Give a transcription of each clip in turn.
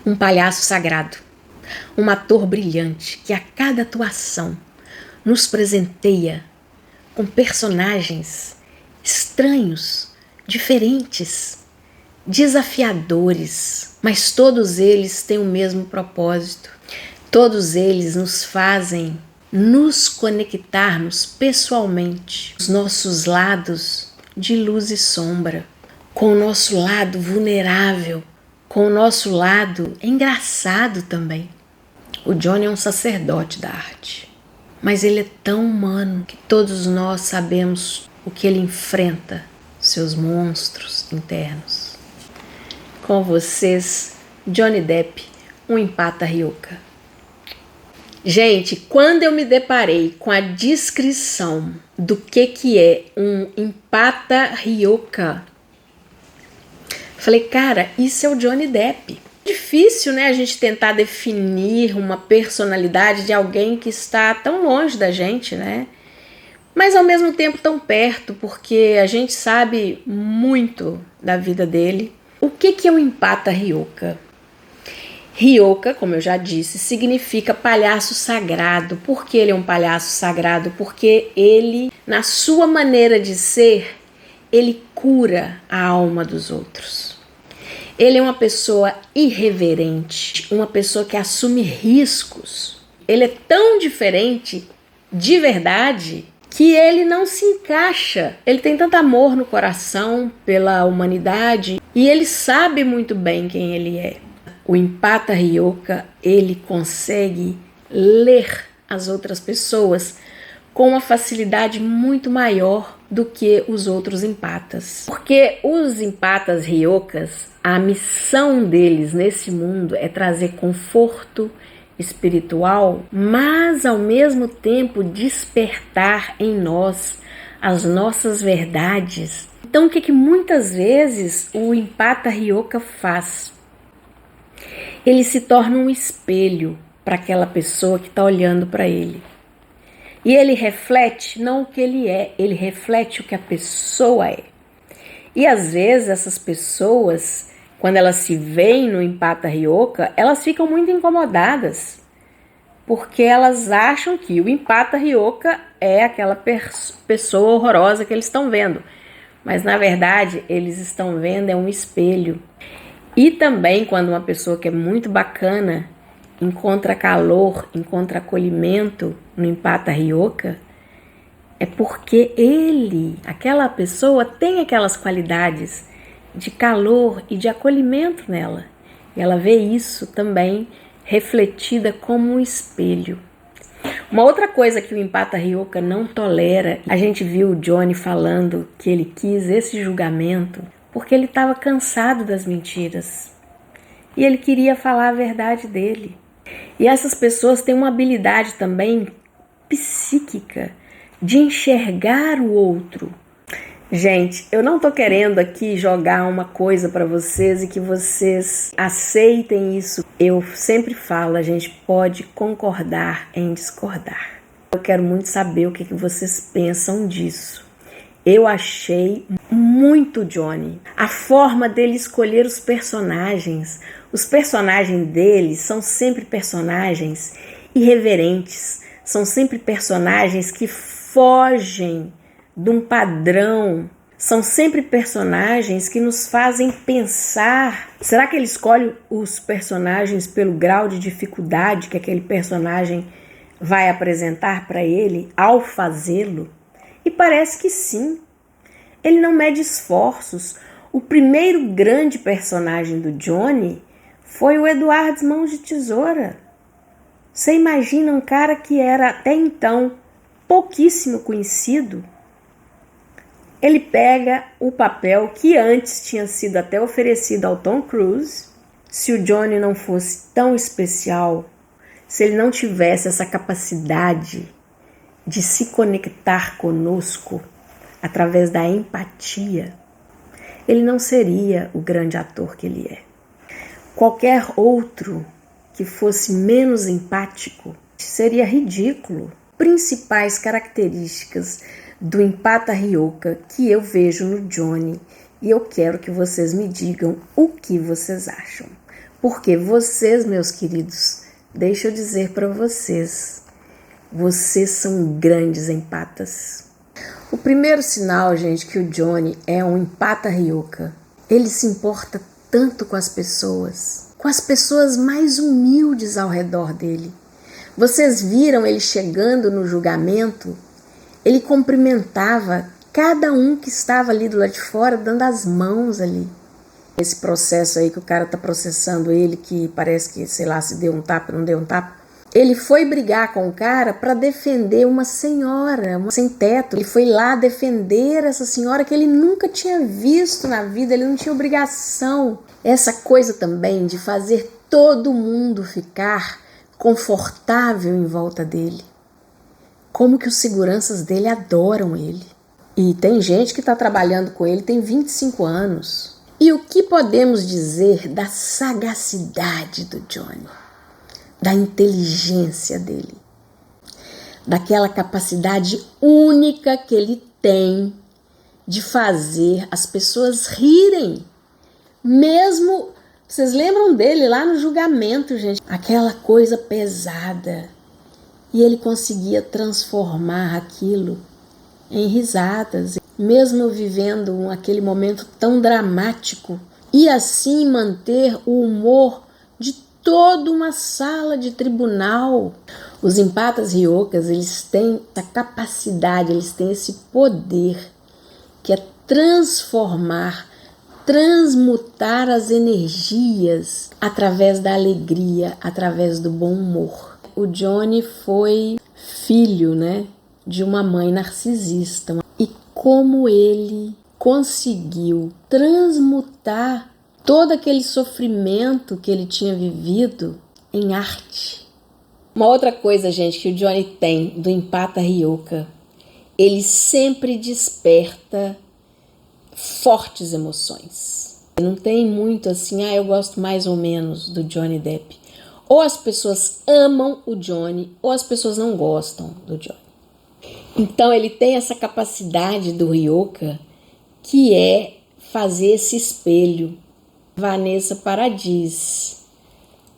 Um palhaço sagrado, um ator brilhante que a cada atuação nos presenteia com personagens estranhos, diferentes, desafiadores, mas todos eles têm o mesmo propósito. Todos eles nos fazem nos conectarmos pessoalmente, os nossos lados de luz e sombra, com o nosso lado vulnerável, com o nosso lado engraçado também. O Johnny é um sacerdote da arte, mas ele é tão humano que todos nós sabemos o que ele enfrenta, seus monstros internos. Com vocês, Johnny Depp, um empata Ryoka. Gente, quando eu me deparei com a descrição do que é um empata Ryoka, falei, cara, isso é o Johnny Depp. Difícil, né, a gente tentar definir uma personalidade de alguém que está tão longe da gente, né? Mas ao mesmo tempo tão perto, porque a gente sabe muito da vida dele. O que é o empata Ryoka? Ryoka, como eu já disse, significa palhaço sagrado. Por que ele é um palhaço sagrado? Porque ele, na sua maneira de ser, ele cura a alma dos outros. Ele é uma pessoa irreverente, uma pessoa que assume riscos. Ele é tão diferente de verdade que ele não se encaixa. Ele tem tanto amor no coração pela humanidade e ele sabe muito bem quem ele é. O empata Ryoka, ele consegue ler as outras pessoas com uma facilidade muito maior do que os outros empatas. Porque os empatas Ryokas, a missão deles nesse mundo é trazer conforto espiritual, mas ao mesmo tempo despertar em nós as nossas verdades. Então o que muitas vezes o empata Ryoka faz? Ele se torna um espelho para aquela pessoa que está olhando para ele. E ele reflete não o que ele é, ele reflete o que a pessoa é. E às vezes essas pessoas, quando elas se veem no empata Ryoka, elas ficam muito incomodadas. Porque elas acham que o empata Ryoka é aquela pessoa horrorosa que eles estão vendo. Mas na verdade eles estão vendo é um espelho. E também quando uma pessoa que é muito bacana encontra calor, encontra acolhimento no empata Ryoka, é porque aquela pessoa tem aquelas qualidades de calor e de acolhimento nela. E ela vê isso também refletida como um espelho. Uma outra coisa que o empata Ryoka não tolera, a gente viu o Johnny falando que ele quis esse julgamento porque ele estava cansado das mentiras e ele queria falar a verdade dele. E essas pessoas têm uma habilidade também psíquica de enxergar o outro. Gente, eu não tô querendo aqui jogar uma coisa para vocês e que vocês aceitem isso. Eu sempre falo, a gente pode concordar em discordar. Eu quero muito saber o que vocês pensam disso. Eu achei muito Johnny. A forma dele escolher os personagens dele são sempre personagens irreverentes, são sempre personagens que fogem de um padrão, são sempre personagens que nos fazem pensar. Será que ele escolhe os personagens pelo grau de dificuldade que aquele personagem vai apresentar para ele ao fazê-lo? E parece que sim. Ele não mede esforços. O primeiro grande personagem do Johnny foi o Eduardo Mãos de Tesoura. Você imagina um cara que era até então pouquíssimo conhecido? Ele pega o papel que antes tinha sido até oferecido ao Tom Cruise. Se o Johnny não fosse tão especial, se ele não tivesse essa capacidade de se conectar conosco através da empatia, ele não seria o grande ator que ele é. Qualquer outro que fosse menos empático seria ridículo. Principais características do empata Ryoka que eu vejo no Johnny, e eu quero que vocês me digam o que vocês acham. Porque vocês, meus queridos, deixa eu dizer para vocês, vocês são grandes empatas. O primeiro sinal, gente, que o Johnny é um empata ryoka. Ele se importa tanto com as pessoas mais humildes ao redor dele. Vocês viram ele chegando no julgamento? Ele cumprimentava cada um que estava ali do lado de fora, dando as mãos ali. Esse processo aí que o cara tá processando ele, que parece que, sei lá, se deu um tapa, não deu um tapa. Ele foi brigar com o cara para defender uma senhora, uma sem teto. Ele foi lá defender essa senhora que ele nunca tinha visto na vida, ele não tinha obrigação. Essa coisa também de fazer todo mundo ficar confortável em volta dele. Como que os seguranças dele adoram ele. E tem gente que está trabalhando com ele, tem 25 anos. E o que podemos dizer da sagacidade do Johnny? Da inteligência dele, daquela capacidade única que ele tem de fazer as pessoas rirem. Mesmo, vocês lembram dele lá no julgamento, gente? Aquela coisa pesada. E ele conseguia transformar aquilo em risadas, mesmo vivendo aquele momento tão dramático. E assim manter o humor de toda uma sala de tribunal. Os empatas ryokas, eles têm essa capacidade, eles têm esse poder que é transformar, transmutar as energias através da alegria, através do bom humor. O Johnny foi filho, de uma mãe narcisista. E como ele conseguiu transmutar todo aquele sofrimento que ele tinha vivido em arte. Uma outra coisa, gente, que o Johnny tem do empata ryoka, ele sempre desperta fortes emoções. Não tem muito assim, eu gosto mais ou menos do Johnny Depp. Ou as pessoas amam o Johnny, ou as pessoas não gostam do Johnny. Então ele tem essa capacidade do ryoka, que é fazer esse espelho. Vanessa Paradis,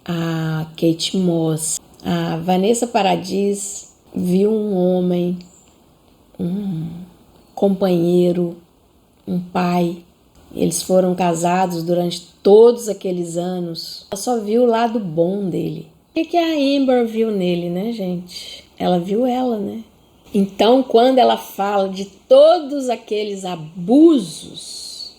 a Kate Moss. A Vanessa Paradis viu um homem, um companheiro, um pai. Eles foram casados durante todos aqueles anos. Ela só viu o lado bom dele. O que a Amber viu nele, gente? Ela viu ela, Então, quando ela fala de todos aqueles abusos,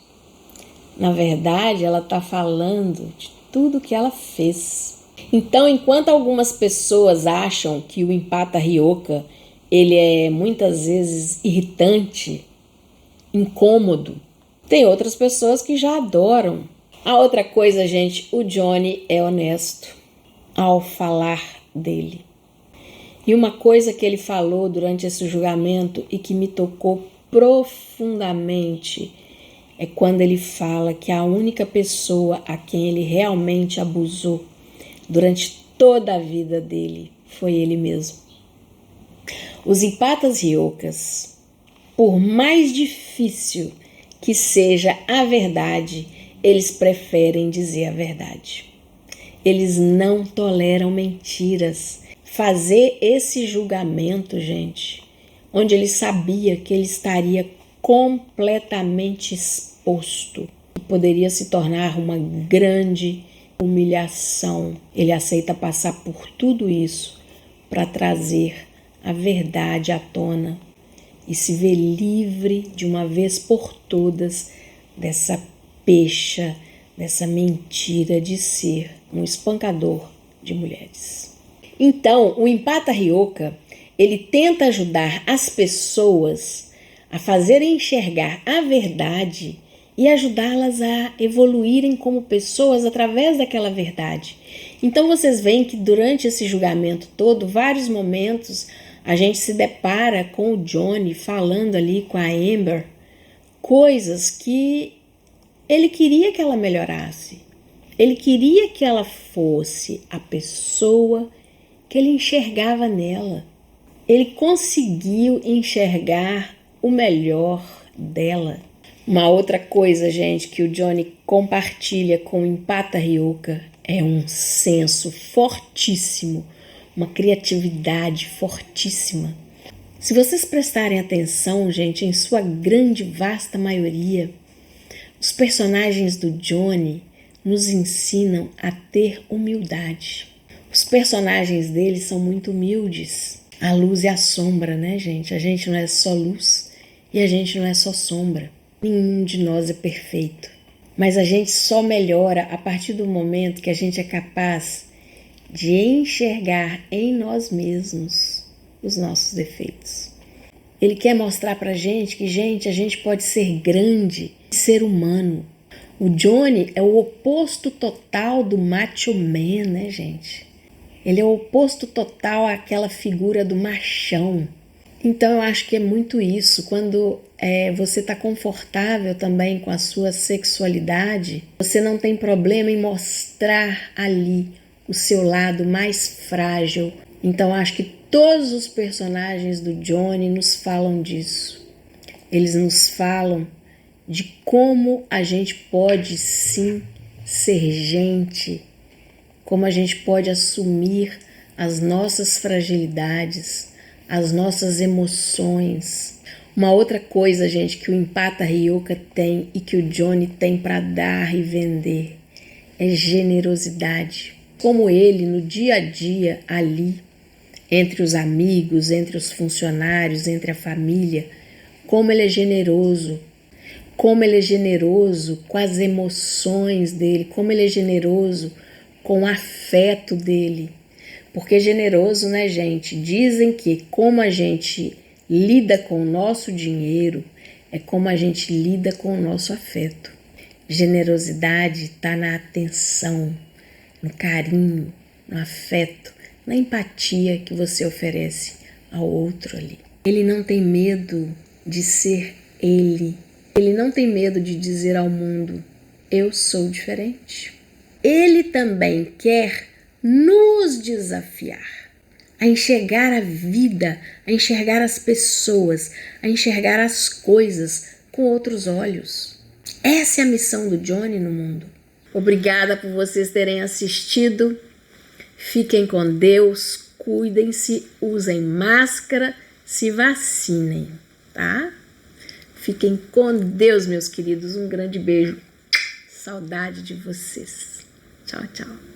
na verdade, ela está falando de tudo que ela fez. Então, enquanto algumas pessoas acham que o empata ryoka, ele é muitas vezes irritante, incômodo, tem outras pessoas que já adoram. A outra coisa, gente, o Johnny é honesto ao falar dele. E uma coisa que ele falou durante esse julgamento e que me tocou profundamente é quando ele fala que a única pessoa a quem ele realmente abusou durante toda a vida dele foi ele mesmo. Os empatas ryokas, por mais difícil que seja a verdade, eles preferem dizer a verdade. Eles não toleram mentiras. Fazer esse julgamento, gente, onde ele sabia que ele estaria completamente exposto, poderia se tornar uma grande humilhação. Ele aceita passar por tudo isso para trazer a verdade à tona e se ver livre de uma vez por todas dessa pecha, dessa mentira de ser um espancador de mulheres. Então, o empata ryoka, ele tenta ajudar as pessoas a fazerem enxergar a verdade e ajudá-las a evoluírem como pessoas através daquela verdade. Então vocês veem que durante esse julgamento todo, vários momentos, a gente se depara com o Johnny falando ali com a Amber coisas que ele queria que ela melhorasse. Ele queria que ela fosse a pessoa que ele enxergava nela. Ele conseguiu enxergar o melhor dela. Uma outra coisa, gente, que o Johnny compartilha com o Empata Ryoka é um senso fortíssimo, uma criatividade fortíssima. Se vocês prestarem atenção, gente, em sua grande, vasta maioria, os personagens do Johnny nos ensinam a ter humildade. Os personagens dele são muito humildes. A luz e a sombra, né, gente? A gente não é só luz e a gente não é só sombra. Nenhum de nós é perfeito. Mas a gente só melhora a partir do momento que a gente é capaz de enxergar em nós mesmos os nossos defeitos. Ele quer mostrar pra gente que, gente, a gente pode ser grande, ser humano. O Johnny é o oposto total do macho man, né, gente? Ele é o oposto total àquela figura do machão. Então eu acho que é muito isso. Quando você está confortável também com a sua sexualidade, você não tem problema em mostrar ali o seu lado mais frágil. Então eu acho que todos os personagens do Johnny nos falam disso. Eles nos falam de como a gente pode sim ser gente, como a gente pode assumir as nossas fragilidades, as nossas emoções. Uma outra coisa, gente, que o Empata Ryoka tem e que o Johnny tem para dar e vender é generosidade. Como ele, no dia a dia, ali, entre os amigos, entre os funcionários, entre a família, como ele é generoso. Como ele é generoso com as emoções dele, como ele é generoso com o afeto dele. Porque generoso, né, gente? Dizem que como a gente lida com o nosso dinheiro é como a gente lida com o nosso afeto. Generosidade está na atenção, no carinho, no afeto, na empatia que você oferece ao outro ali. Ele não tem medo de ser ele. Ele não tem medo de dizer ao mundo, eu sou diferente. Ele também quer nos desafiar a enxergar a vida, a enxergar as pessoas, a enxergar as coisas com outros olhos. Essa é a missão do Johnny no mundo. Obrigada por vocês terem assistido. Fiquem com Deus, cuidem-se, usem máscara, se vacinem, tá? Fiquem com Deus, meus queridos. Um grande beijo. Saudade de vocês. Tchau, tchau.